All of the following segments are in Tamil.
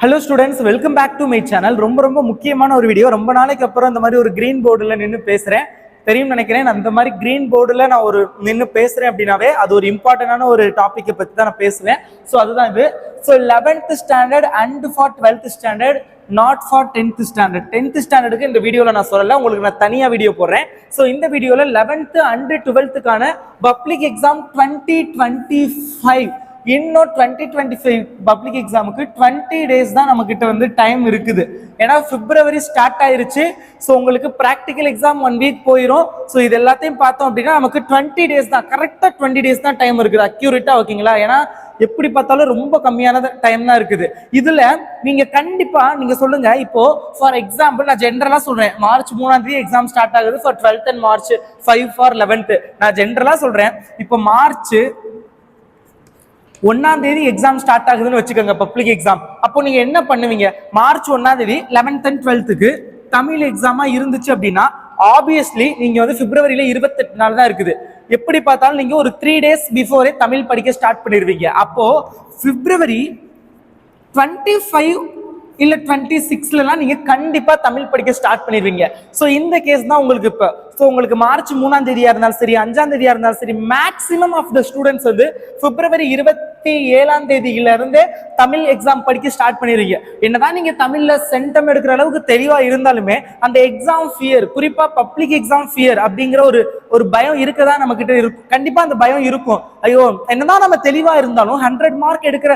Hello students, welcome back to my channel. ரொம்ப முக்கியமான ஒரு வீடியோ. ரொம்ப நாளைக்கு அப்புறம் இந்த மாதிரி ஒரு கிரீன் போர்டில் நின்று பேசுகிறேன். தெரியும் நினைக்கிறேன். அந்த மாதிரி கிரீன் போர்டில் நான் ஒரு நின்று பேசுகிறேன் அப்படின்னாவே அது ஒரு இம்பார்ட்டண்டான ஒரு டாப்பிக்கை பற்றி தான் நான் பேசுவேன். ஸோ அதுதான் இது. So 11th standard and for 12th standard, not for 10th standard. 10th ஸ்டாண்டர்டுக்கு இந்த வீடியோவில் நான் சொல்லலை, உங்களுக்கு நான் தனியாக வீடியோ போடுறேன். ஸோ இந்த வீடியோவில் 11th and 12th public exam 2025 இன்னும் 2025 பப்ளிக் எக்ஸாமுக்கு 20 டேஸ் தான் நம்ம கிட்ட வந்து டைம் இருக்குது. ஏன்னா பிப்ரவரி ஸ்டார்ட் ஆயிருச்சு. ஸோ உங்களுக்கு ப்ராக்டிக்கல் எக்ஸாம் 1 வீக் போயிடும். ஸோ இது எல்லாத்தையும் பார்த்தோம் அப்படின்னா நமக்கு 20 டேஸ் தான், கரெக்டாக 20 டேஸ் தான் டைம் இருக்குது, அக்யூரேட்டா. ஓகேங்களா? ஏன்னா எப்படி பார்த்தாலும் ரொம்ப கம்மியான டைம் தான் இருக்குது. இதுல நீங்க கண்டிப்பா நீங்க சொல்லுங்க. இப்போ ஃபார் எக்ஸாம்பிள் நான் ஜென்ரலா சொல்றேன், மார்ச் 3ஆம் தேதி எக்ஸாம் ஸ்டார்ட் ஆகுது for 12th and March 5 for 11th. நான் ஜென்ரலா சொல்றேன். இப்போ மார்ச் 1ஆம் தேதி எக்ஸாம் ஸ்டார்ட் ஆகுதுன்னு வச்சுக்கோங்க, பப்ளிக் எக்ஸாம். அப்போ நீங்க என்ன பண்ணுவீங்க? மார்ச் 1ஆம் தேதி 11th and 12th தமிழ் எக்ஸாமா இருந்துச்சு அப்படின்னா ஆப்வியஸ்லி நீங்க வந்து பிப்ரவரியில 28 நாள் தான் இருக்குது. எப்படி பார்த்தாலும் நீங்க ஒரு 3 days பிஃபோரே தமிழ் படிக்க ஸ்டார்ட் பண்ணிடுவீங்க. அப்போ பிப்ரவரி 25 இல்ல 26லாம் நீங்க கண்டிப்பா தமிழ் படிக்க ஸ்டார்ட் பண்ணிடுவீங்க. ஸோ இந்த கேஸ் தான் உங்களுக்கு இப்போ. ஸோ உங்களுக்கு மார்ச் 3ஆம் தேதியா இருந்தாலும் சரி, 5ஆம் தேதியா இருந்தாலும் சரி, மேக்சிமம் ஆஃப் த ஸ்டூடெண்ட்ஸ் வந்து பிப்ரவரி 27ஆம் தேதியில இருந்து தமிழ் எக்ஸாம் படிக்க ஸ்டார்ட் பண்ணிடுவீங்க. என்னதான் நீங்க தமிழ்ல சென்டம் எடுக்கிற அளவுக்கு தெளிவா இருந்தாலுமே அந்த எக்ஸாம் ஃபியர், குறிப்பா பப்ளிக் எக்ஸாம் ஃபியர் அப்படிங்கிற ஒரு பயம் இருக்கதான் நம்ம கிட்ட இருக்கும். கண்டிப்பா அந்த பயம் இருக்கும். ஐயோ, என்னதான் நம்ம தெளிவா இருந்தாலும் 100 மார்க் எடுக்கிற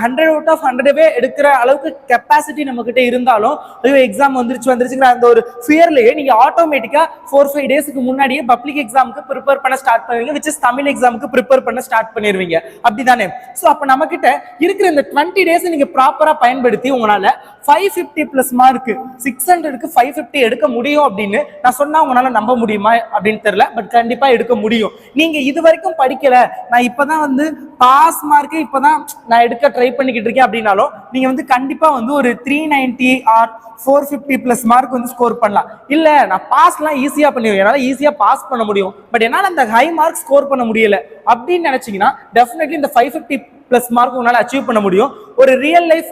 100 out of 100 எடுக்கிற அளவுக்கு கெப்பாசிட்டி நம்ம கிட்ட இருந்தாலும், ஐயோ எக்ஸாம் வந்துருச்சுங்கிற அந்த ஒரு ஃபியர்லயே நீங்க ஆட்டோமேட்டிக்கா 4-5 டேஸ்க்கு முன்னாடியே பப்ளிக் எக்ஸாமுக்கு ப்ரிப்பேர் பண்ண ஸ்டார்ட் பண்ணுவீங்க, which is தமிழ் எக்ஸாமுக்கு ப்ரிப்பேர் பண்ண ஸ்டார்ட் பண்ணிடுவீங்க. அப்படிதானே? சோ அப்ப நம்ம கிட்ட இருக்கிற இந்த 20 டேஸ் நீங்க ப்ராப்பரா பயன்படுத்தி உங்களால 550 பிளஸ் மார்க் 600க்கு 550 எடுக்க முடியும் அப்படின்னு நான் சொன்னா உங்களால நம்ப முடியுமா அப்படின்னு தெரியல. பட் கண்டிப்பா எடுக்க முடியும். நீங்க இது வரைக்கும் படிக்கல, நான் இப்பதான் வந்து பாஸ் மார்க்கே இப்பதான் நான் எடுக்க ட்ரை பண்ணிக்கிட்டு இருக்கேன் அப்படின்னாலும் நீங்க வந்து கண்டிப்பா வந்து ஒரு 390 ஆர் 450 பிளஸ் மார்க் வந்து ஸ்கோர் பண்ணலாம். இல்ல நான் பாஸ்லாம் ஈஸியா பண்ணிடுவேன், என்னால ஈஸியா பாஸ் பண்ண முடியும், பட் என்னால அந்த ஹை மார்க் ஸ்கோர் பண்ண முடியல அப்படின்னு நினைச்சீங்கன்னா டெஃபினெட்லி இந்த 550 பிளஸ் மார்க் உங்களால அச்சீவ் பண்ண முடியும். ஒரு ரியல் லைஃப்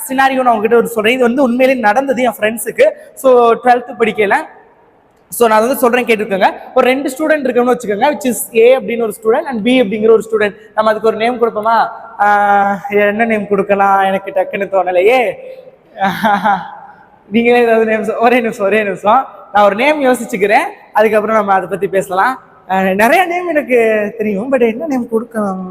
சினாரியோ நான் உங்ககிட்ட ஒரு சொல்றேன். இது வந்து உண்மையிலேயே நடந்தது என் ஃப்ரெண்ட்ஸுக்கு. ஸோ 12th படிக்கல. ஸோ நான் வந்து சொல்றேன், கேட்டுக்கோங்க. ஒரு 2 ஸ்டூடெண்ட் இருக்கணும்னு வச்சுக்கோங்க, which is A அப்படின்னு ஒரு ஸ்டூடெண்ட் அண்ட் B அப்படிங்கிற ஒரு ஸ்டூடெண்ட். நம்ம அதுக்கு ஒரு நேம் கொடுப்போமா? என்ன நேம் கொடுக்கலாம்? எனக்கு டக்குன்னு தோணலையே. நீங்களே ஏதாவது நேம்? ஒரே நிமிஷம் நான் ஒரு நேம் யோசிச்சுக்கிறேன், அதுக்கப்புறம் நம்ம அதை பத்தி பேசலாம். நிறைய நேம் எனக்கு தெரியும், பட் என்ன நேம் கொடுக்கலாம்?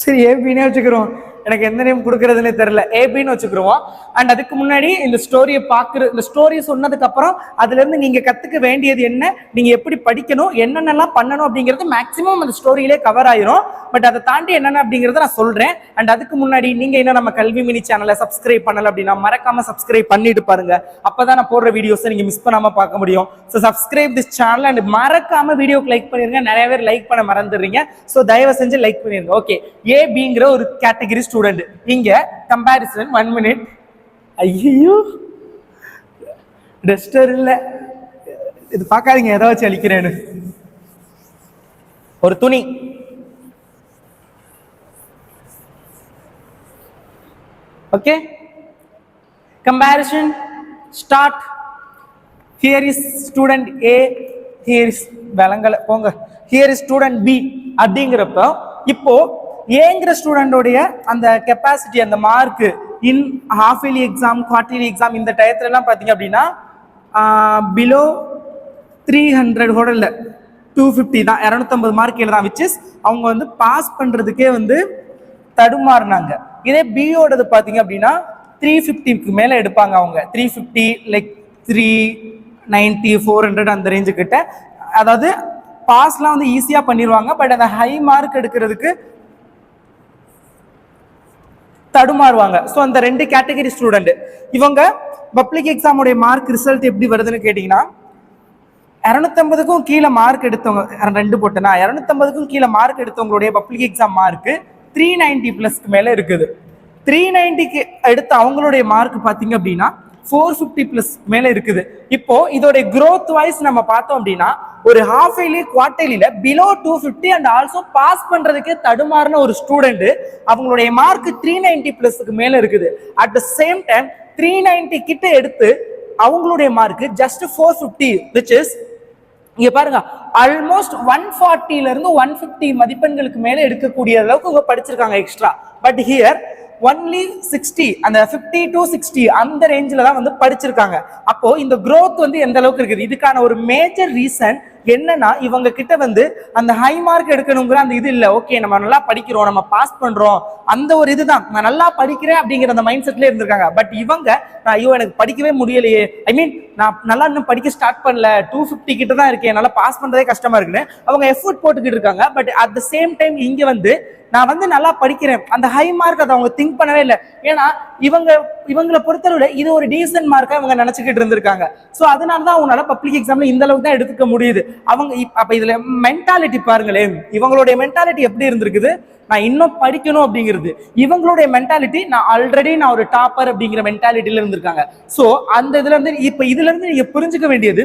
சரி, ஏபின்னே வச்சுக்கிறோம். எனக்கு எந்த நேம் கொடுக்கறதுன்னு தெரியல, ஏபின்னு வச்சுக்கிறோம். அண்ட் அதுக்கு முன்னாடி இந்த ஸ்டோரியை இந்த ஸ்டோரி சொன்னதுக்கு அப்புறம் அதுல இருந்து நீங்க கத்துக்க வேண்டியது என்ன, நீங்க எப்படி படிக்கணும், என்னென்னலாம் பண்ணணும் அப்படிங்கிறது மேக்சிமம் அந்த ஸ்டோரியிலே கவர் ஆயிரும். பட் அதை தாண்டி என்னென்ன அப்படிங்கறத நான் சொல்றேன். அண்ட் அதுக்கு முன்னாடி நீங்க என்ன நம்ம கல்வி மினி சேனலை சப்ஸ்கிரைப் பண்ணல அப்படின்னா மறக்காம சப்ஸ்கிரைப் பண்ணிட்டு பாருங்க. அப்பதான் நான் போடுற வீடியோஸை நீங்க மிஸ் பண்ணாம பார்க்க முடியும். So subscribe this channel and மறக்காம வீடியோக்கு லைக் பண்ணிருங்க. நிறைய பேர் லைக் பண்ண மறந்துடுறீங்க. ஸோ தயவு செஞ்சு லைக் பண்ணிருங்க. ஓகே, ஏபிங்கிற ஒரு கேட்டகரி ஸ்டூடெண்ட். இங்க கம்பேரிசன் 1 minute. ஐயோ, டஸ்டர் இல்ல, இது பார்க்காதீங்க, எதை வச்சு அழிக்கிறேன்னு. ஒரு துணி. Okay, comparison start. Here is student A, here is விலங்கல போங்க, ஹியர் இஸ் ஸ்டூடெண்ட் B அப்படிங்கிறப்ப இப்போ ஏங்கிற ஸ்டூடெண்டோடைய அந்த கெப்பாசிட்டி, அந்த mark in half yearly exam, quarterly exam இந்த டயத்துல எல்லாம் பாத்தீங்க அப்படின்னா பிலோ 300 கூட இல்ல, 250 தான், 250 மார்க் எழுதான். விச் இஸ் அவங்க வந்து பாஸ் பண்றதுக்கே வந்து தடுமாறினாங்க. இதே பியோடது பாத்தீங்க அப்படின்னா 350க்கு மேல எடுப்பாங்க அவங்க. 350 லைக் 390 400 அந்த ரேஞ்சு கிட்ட. அதாவது பாஸ்லாம் வந்து ஈஸியா பண்ணிடுவாங்க, பட் அந்த ஹை மார்க் எடுக்கிறதுக்கு தடுமாறுவாங்க. ஸோ அந்த 2 கேட்டகரி ஸ்டூடெண்ட் இவங்க பப்ளிக் எக்ஸாமுடைய மார்க் ரிசல்ட் எப்படி வருதுன்னு கேட்டீங்கன்னா 250க்கும் கீழே மார்க் எடுத்தவங்க 2 போட்டுனா 250க்கும் கீழே மார்க் எடுத்தவங்களுடைய பப்ளிக் எக்ஸாம் மார்க் 390 பிளஸ்க்கு மேல இருக்குது. 390க்கு எடுத்த அவங்களுடைய மார்க் பாத்தீங்க அப்படின்னா 450+ மேல இருக்குது. இப்போ இதோட growth வைஸ் நம்ம பார்த்தோம் அப்படின்னா ஒரு ஹாஃப் இயர்லி குவார்டர்லியில பிலோ 250 அண்ட் ஆல்சோ பாஸ் பண்றதுக்கே தடுமாறின ஒரு ஸ்டூடெண்ட் அவங்களுடைய மார்க் 390+ மேல இருக்குது. அட் த சேம் டைம் 390 கிட்ட எடுத்து அவங்களுடைய மார்க் ஜஸ்ட் 450, which is இங்க பாருங்க ஆல்மோஸ்ட் 140ல இருந்து 150 மதிப்பெண்களுக்கு மேல எடுக்கக்கூடிய அளவுக்கு இவங்க படிச்சிருக்காங்க எக்ஸ்ட்ரா. பட் ஹியர் ஒன்லி 60, அந்த 50 to 60 அந்த ரேஞ்சில தான் வந்து படிச்சிருக்காங்க. அப்போ இந்த growth வந்து எந்த அளவுக்கு இருக்குது, இதுக்கான ஒரு மேஜர் ரீசன் என்னன்னா இவங்க கிட்ட வந்து அந்த ஹை மார்க் எடுக்கணுங்கிற அந்த இது இல்ல. ஓகே நம்ம நல்லா படிக்கிறோம், நம்ம பாஸ் பண்றோம், அந்த ஒரு இதுதான், நான் நல்லா படிக்கிறேன் அப்படிங்கிற அந்த மைண்ட் செட்ல இருந்திருக்காங்க. பட் இவங்க ஐயோ எனக்கு படிக்கவே முடியலையே, ஐ மீன் நான் நல்லா இன்னும் படிக்க ஸ்டார்ட் பண்ணல, 250 கிட்ட தான் இருக்கேன், நல்லா பாஸ் பண்றதே கஷ்டமா இருக்குன்னு அவங்க எஃபோர்ட் போட்டுக்கிட்டு இருக்காங்க. But at the same time இங்க வந்து நான் வந்து நல்லா படிக்கிறேன், அந்த ஹை மார்க் அதை அவங்க திங்க் பண்ணவே இல்லை. ஏன்னா இவங்களை பொறுத்தவரை இது ஒரு டீசன்ட் மார்க்கா இவங்க நினைச்சுக்கிட்டு இருந்திருக்காங்க. ஸோ அதனாலதான் அவங்களால பப்ளிக் எக்ஸாம்ல இந்த அளவுக்கு தான் எடுத்துக்க முடியுது. அவங்க அப்ப இதுல மென்டாலிட்டி பாருங்களேன், இவங்களுடைய மென்டாலிட்டி எப்படி இருந்திருக்குது, நான் இன்னும் படிக்கணும் அப்படிங்கிறது. இவங்களுடைய மென்டாலிட்டி நான் ஒரு டாப்பர் அப்படிங்கிற மென்டாலிட்டியில இருந்திருக்காங்க. ஸோ அந்த இதுல இருந்து இதுல இருந்து நீங்க புரிஞ்சுக்க வேண்டியது,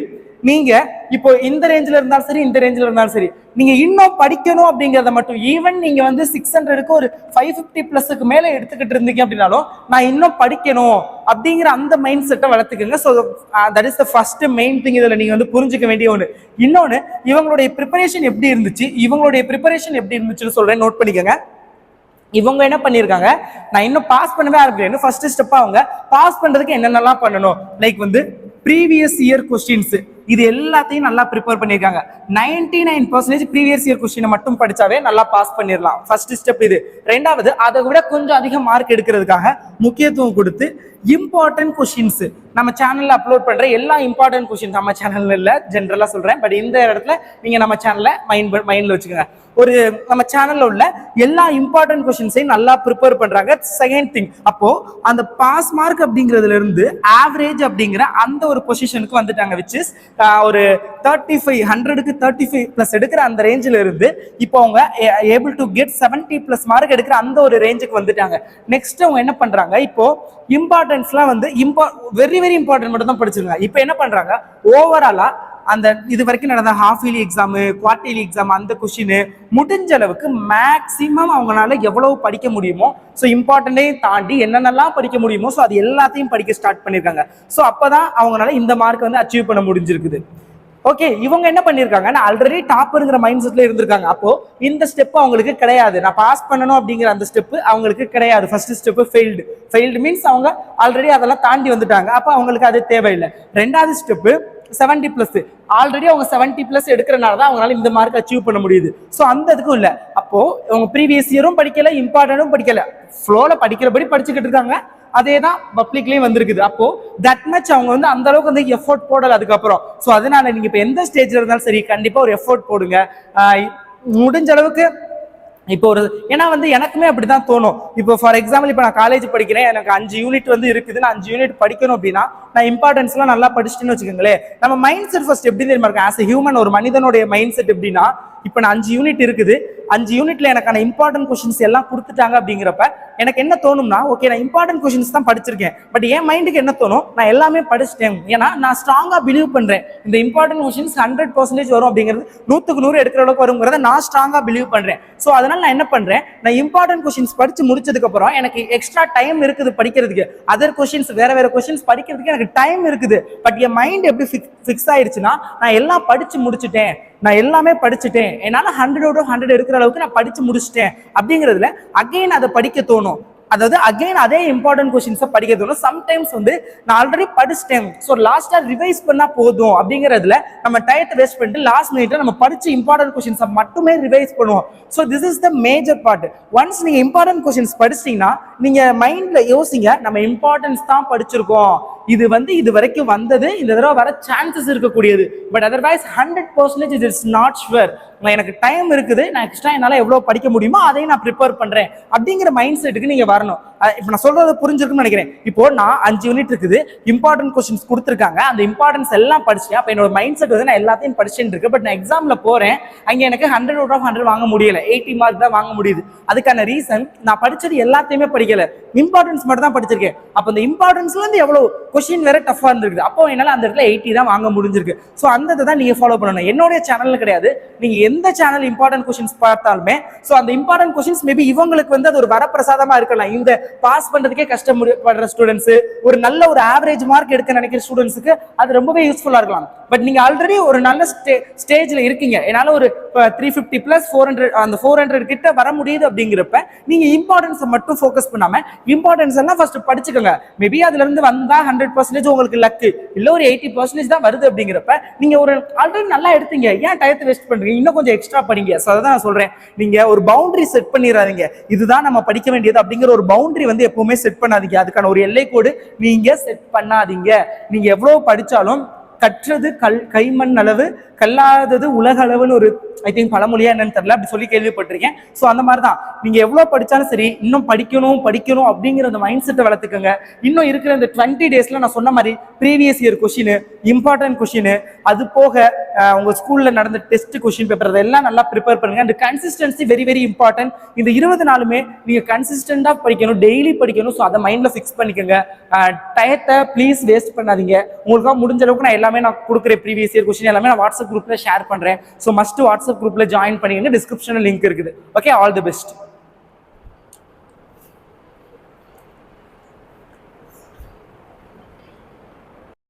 நீங்க இப்போ இந்த ரேஞ்சில இருந்தாலும் சரி, இந்த ரேஞ்சில இருந்தாலும் சரி, நீங்க இன்னும் படிக்கணும் அப்படிங்கறத மட்டும், ஈவன் நீங்க வந்து 600க்கு ஒரு 550+ மேல எடுத்துக்கிட்டு இருந்தீங்க அப்படின்னாலும் நான் இன்னும் படிக்கணும் அப்படிங்கிற அந்த மைண்ட் செட்டை வளர்த்துக்கங்க. So that is the first main thing. இதுல நீங்க வந்து புரிஞ்சுக்க வேண்டிய ஒன்று. இன்னொன்னு, இவங்களுடைய ப்ரிப்பரேஷன் எப்படி இருந்துச்சுன்னு சொல்றேன், நோட் பண்ணிக்கோங்க. இவங்க என்ன பண்ணிருக்காங்க, நான் இன்னும் பாஸ் பண்ணவே ஆரம்பிக்கிறேன். ஃபர்ஸ்ட் ஸ்டெப்பா அவங்க பாஸ் பண்றதுக்கு என்னென்னலாம் பண்ணணும், லைக் வந்து ப்ரீவியஸ் இயர் கொஸ்டின்ஸ் இது எல்லாத்தையும் நல்லா ப்ரிப்பேர் பண்ணிருக்காங்க. 99% ப்ரீவியஸ் இயர் கொஸ்டினை மட்டும் படிச்சாவே நல்லா பாஸ் பண்ணிடலாம். ஃபர்ஸ்ட் ஸ்டெப் இது. ரெண்டாவது, அதை விட கொஞ்சம் அதிக மார்க் எடுக்கிறதுக்காக முக்கியத்துவம் கொடுத்து இம்பார்ட்டன்ட் கொஸ்டின்ஸ் நம்ம சேனல்ல அப்லோட் பண்ற எல்லா இம்பார்ட்டன்ட் கொஸ்டின்ஸ், நம்ம சேனல்ல இல்ல ஜென்ரலா சொல்றேன், பட் இந்த இடத்துல நீங்க நம்ம சேனல்ல மைண்ட்ல வச்சுக்கோங்க. ஒரு நம்ம சேனல்ல உள்ள எல்லா இம்பார்ட்டன்ட் கொஸ்டின்ஸையும் நல்லா ப்ரிப்பேர் பண்றாங்க. செகண்ட் திங், அப்போ அந்த பாஸ் மார்க் அப்படிங்கிறதுல இருந்து ஆவரேஜ் அப்படிங்கிற அந்த ஒரு பொசிஷனுக்கு வந்துட்டாங்க. விச் இஸ் ஒரு 35, 100க்கு 35+ எடுக்கிற அந்த ரேஞ்சில இருந்து இப்போ அவங்க ஏபிள் டு கெட் 70+ மார்க் எடுக்கிற அந்த ஒரு ரேஞ்சுக்கு வந்துட்டாங்க. நெக்ஸ்ட் அவங்க என்ன பண்றாங்க, இப்போ இம்பார்ட்டன்ஸ்லாம் வந்து வெரி வெரி இம்பார்ட்டன்ட் மட்டும் தான் படிச்சிருக்காங்க. இப்போ என்ன பண்றாங்க, ஓவராலா அந்த இது வரைக்கும் நடந்த half yearly exam, quarterly exam, அந்த கொஸ்டின் முடிஞ்ச அளவுக்கு மேக்சிமம் அவங்களால எவ்வளவு படிக்க முடியுமோ, ஸோ இம்பார்ட்டன்டையும் தாண்டி என்னென்னலாம் படிக்க முடியுமோ, ஸோ அது எல்லாத்தையும் படிக்க ஸ்டார்ட் பண்ணியிருக்காங்க. ஸோ அப்போதான் அவங்களால இந்த மார்க் வந்து அச்சீவ் பண்ண முடிஞ்சிருக்குது. ஓகே, இவங்க என்ன பண்ணிருக்காங்க, நான் ஆல்ரெடி டாப்பருங்கிற மைண்ட் செட்ல இருந்திருக்காங்க. அப்போ இந்த ஸ்டெப் அவங்களுக்கு கிடையாது, நான் பாஸ் பண்ணணும் அப்படிங்கிற அந்த ஸ்டெப் அவங்களுக்கு கிடையாது. ஃபர்ஸ்ட் ஸ்டெப் ஃபெயில்டு மீன்ஸ் அவங்க ஆல்ரெடி அதெல்லாம் தாண்டி வந்துட்டாங்க. அப்போ அவங்களுக்கு அது தேவையில்லை. ரெண்டாவது ஸ்டெப் 70+, ஆல்ரெடி அவங்க 70+ எடுக்கிறனால தான் அவங்களால இந்த மார்க் அச்சீவ் பண்ண முடியுது. ஸோ அந்த இதுக்கும் இல்லை. அப்போ அவங்க ப்ரீவியஸ் இயரும் படிக்கல, இம்பார்ட்டன்டும் படிக்கல, ஃப்ளோல படிக்கிறபடி படிச்சுக்கிட்டு இருக்காங்க. அதே தான் பப்ளிக்லயும் வந்திருக்குது. அப்போ தட் மச் அவங்க வந்து அந்த அளவுக்கு வந்து எஃபோர்ட் போடல அதுக்கப்புறம். ஸோ அதனால நீங்க இப்போ எந்த ஸ்டேஜ்ல இருந்தாலும் சரி, கண்டிப்பா ஒரு எஃபோர்ட் போடுங்க. முடிஞ்ச அளவுக்கு இப்போ ஒரு, ஏன்னா வந்து எனக்குமே அப்படிதான் தோணும். இப்போ ஃபார் எக்ஸாம்பிள், இப்போ நான் காலேஜ் படிக்கிறேன், எனக்கு 5 யூனிட் வந்து இருக்குது, நான் 5 யூனிட் படிக்கணும் அப்படின்னா நான் இம்பார்ட்டன்ஸ்லாம் நல்லா படிச்சுட்டுன்னு வச்சுக்கோங்களேன், நம்ம மைண்ட் செட் ஃபர்ஸ்ட் எப்படி தெரியுமா இருக்கும், ஆஸ் எ ஹியூமன் ஒரு மனிதனுடைய மைண்ட் செட் எப்படின்னா, இப்போ நான் 5 யூனிட் இருக்குது, 5 யூனிட்ல எனக்கான இம்பார்ட்டன்ட் கொஸ்டின்ஸ் எல்லாம் கொடுத்துட்டாங்க அப்படிங்கிறப்ப எனக்கு என்ன தோணும்னா, ஓகே நான் இம்பார்ட்டன்ட் கொஸ்டின்ஸ் தான் படிச்சிருக்கேன், பட் என் மைண்டுக்கு என்ன தோணும், நான் எல்லாமே படிச்சிட்டேன். ஏன்னா நான் ஸ்ட்ராங்கா பிலீவ் பண்றேன் இந்த இம்பார்ட்டன்ட் கொஸ்டின்ஸ் 100% வரும் அப்படிங்கிறது, 100க்கு 100 எடுக்கிற அளவுக்கு வருங்கிறத நான் ஸ்ட்ராங்கா பிலீவ் பண்றேன். ஸோ அதனால நான் என்ன பண்றேன், நான் இம்பார்ட்டன்ட் கொஸ்டின்ஸ் படிச்சு முடிச்சதுக்கு அப்புறம் எனக்கு எக்ஸ்ட்ரா டைம் இருக்குது படிக்கிறதுக்கு, அதர் கொஸ்டின்ஸ் வேற கொஸ்டின்ஸ் படிக்கிறதுக்கு எனக்கு டைம் இருக்குது. பட் என் மைண்ட் எப்படி ஃபிக்ஸ் ஆயிடுச்சுன்னா, நான் எல்லாம் படிச்சு முடிச்சுட்டேன், நான் எல்லாமே படிச்சுட்டேன், என்னால 100 எடுக்கிற அளவுக்கு நான் படிச்சு முடிச்சிட்டேன் அப்படிங்கிறதுல அகைன் அதை படிக்க தோணும். அதாவது அகைன் அதே இம்பார்ட்டன்ட் கொஸ்டின்ஸை படிக்க தோணும். சம்டைம்ஸ் வந்து நான் ஆல்ரெடி படிச்சிட்டேன், ஸோ லாஸ்டா ரிவைஸ் பண்ணா போதும் அப்படிங்கிறதுல நம்ம டயத்தை வேஸ்ட் பண்ணிட்டு லாஸ்ட் மினிட்ல நம்ம படிச்சு இம்பார்ட்டன்ட் கொஸ்டின்ஸை மட்டுமே ரிவைஸ் பண்ணுவோம். So this is the major part. Once நீங்க இம்பார்ட்டன்ட் கொஸ்டின்ஸ் படிச்சிட்டீங்கன்னா நீங்க மைண்ட்ல யோசிங்க, நம்ம இம்பார்ட்டன்ஸ் தான் படிச்சிருக்கோம், இது வந்து இது வரைக்கும் வந்தது, இந்த தடவை வர சான்சஸ் இருக்கக்கூடியது, but otherwise 100% it is not sure. எனக்கு டைம் இருக்குது, நான் எக்ஸ்ட்ரா என்னால் எவ்வளோ படிக்க முடியுமோ அதையும் நான் ப்ரிப்பேர் பண்றேன் அப்படிங்கிற மைண்ட் செட்டுக்கு நீங்க வரணும். இப்போ நான் சொல்றது புரிஞ்சிருக்குன்னு நினைக்கிறேன். இப்போ நான் 5 யூனிட் இருக்குது, இம்பார்ட்டன்ட் கொஸ்டின்ஸ் கொடுத்துருக்காங்க, அந்த இம்பார்ட்டன்ஸ் எல்லாம் படிச்சேன். அப்போ என்னோட மைண்ட் செட் வந்து நான் எல்லாத்தையும் படிச்சுட்டு இருக்கு. பட் நான் எக்ஸாம்ல போறேன், அங்கே எனக்கு 100 அவுட் ஆஃப் 100 வாங்க முடியல, 80 மார்க் தான் வாங்க முடியுது. அதுக்கான ரீசன் நான் படிச்சது எல்லாத்தையுமே படிக்கல, இம்பார்ட்டன்ஸ் மட்டும் தான் படிச்சிருக்கேன். அப்போ அந்த இம்பார்ட்டன்ஸ்ல இருந்து எவ்வளவு கொஸ்டின் வேற டஃபா இருந்திருக்கு. அப்போ என்னால அந்த இடத்துல 80 தான் வாங்க முடிஞ்சிருக்கு. ஸோ அந்த தான் நீங்க ஃபாலோ பண்ணணும். என்னுடைய சேனல் கிடையாது, நீங்க எந்த சேனல் இம்பார்ட்டன்ட் கொஸ்டின்ஸ் பார்த்தாலுமே ஸோ அந்த இம்பார்ட்டன்ட் கொஸ்டின்ஸ் மேபி இவங்களுக்கு வந்து அது ஒரு வரப்பிரசாதமா இருக்கலாம். இந்த பாஸ் பண்றதுக்கே கஷ்டப்படுற ஸ்டூடெண்ட்ஸ், ஒரு நல்ல ஒரு ஆவரேஜ் மார்க் எடுக்க நினைக்கிற ஸ்டூடெண்ட்ஸுக்கு அது ரொம்பவே யூஸ்ஃபுல்லா இருக்கலாம். பட் நீங்க ஆல்ரெடி ஒரு நல்ல ஸ்டேஜ்ல இருக்கீங்க, என்னால ஒரு 350 பிளஸ் 400 அந்த 400 கிட்ட வர முடியுது அப்படிங்கிறப்ப நீங்க இம்பார்ட்டன்ஸ் மட்டும் ஃபோக்கஸ் பண்ணாம இம்பார்ட்டன்ஸ் எல்லாம் ஃபர்ஸ்ட் படிச்சுக்கோங்க. மேபி அதுல இருந்து வந்தா 100% உங்களுக்கு லக்கு, இல்ல ஒரு 80% தான் வருது அப்படிங்கிறப்ப நீங்க ஒரு ஆல்ரெடி நல்லா எடுத்தீங்க, ஏன் டயத்தை வேஸ்ட் பண்றீங்க, இன்னும் கொஞ்சம் எக்ஸ்ட்ரா படிங்க. ஸோ அதான் நான் சொல்றேன், நீங்க ஒரு பவுண்டரி செட் பண்ணிடாதீங்க, இதுதான் நம்ம படிக்க வேண்டியது அப்படிங்கிற ஒரு பவுண்டரி வந்து எப்பவுமே செட் பண்ணாதீங்க. அதுக்கான ஒரு எல்லை கோடு நீங்க செட் பண்ணாதீங்க. நீங்க எவ்வளவு படிச்சாலும் கற்றது கைமண் அளவு, கல்லாதது உலக அளவுன்னு ஒரு ஐ திங்க் பழமொழியா என்னன்னு தெரியல, அப்படி சொல்லி கேள்விப்பட்டிருக்கேன். ஸோ அந்த மாதிரி தான் நீங்க எவ்வளவு படிச்சாலும் சரி, இன்னும் படிக்கணும் படிக்கணும் அப்படிங்கிற அந்த மைண்ட் செட்டை வளர்த்துக்கோங்க. இன்னும் இருக்கிற இந்த 20 டேஸ்ல நான் சொன்ன மாதிரி previous year question, important question, அது போக உங்க ஸ்கூல்ல நடந்த டெஸ்ட் கொஸ்டின் பேப்பர் அதெல்லாம் நல்லா ப்ரிப்பேர் பண்ணுங்க. அந்த கன்சிஸ்டன்சி வெரி வெரி இம்பார்ட்டன்ட். இந்த 20 நாளுமே நீங்க கன்சிஸ்டண்டா படிக்கணும், டெய்லி படிக்கணும். ஸோ அதை மைண்ட்ல ஃபிக்ஸ் பண்ணிக்கோங்க. டயத்தை ப்ளீஸ் வேஸ்ட் பண்ணாதீங்க. உங்களுக்காக முடிஞ்ச அளவுக்கு நான் எல்லாமே நான் கொடுக்குறேன், ப்ரீவியஸ் இயர் கொஸ்டின் எல்லாமே நான் வாட்ஸ்அப் குரூப்ல ஷேர் பண்றேன். ஸோ மஸ்ட் வாட்ஸ்அப் குரூப்ல ஜாயின் பண்ணிக்கங்க, டிஸ்கிரிப்ஷன்ல லிங்க் இருக்குது. Okay, all the best.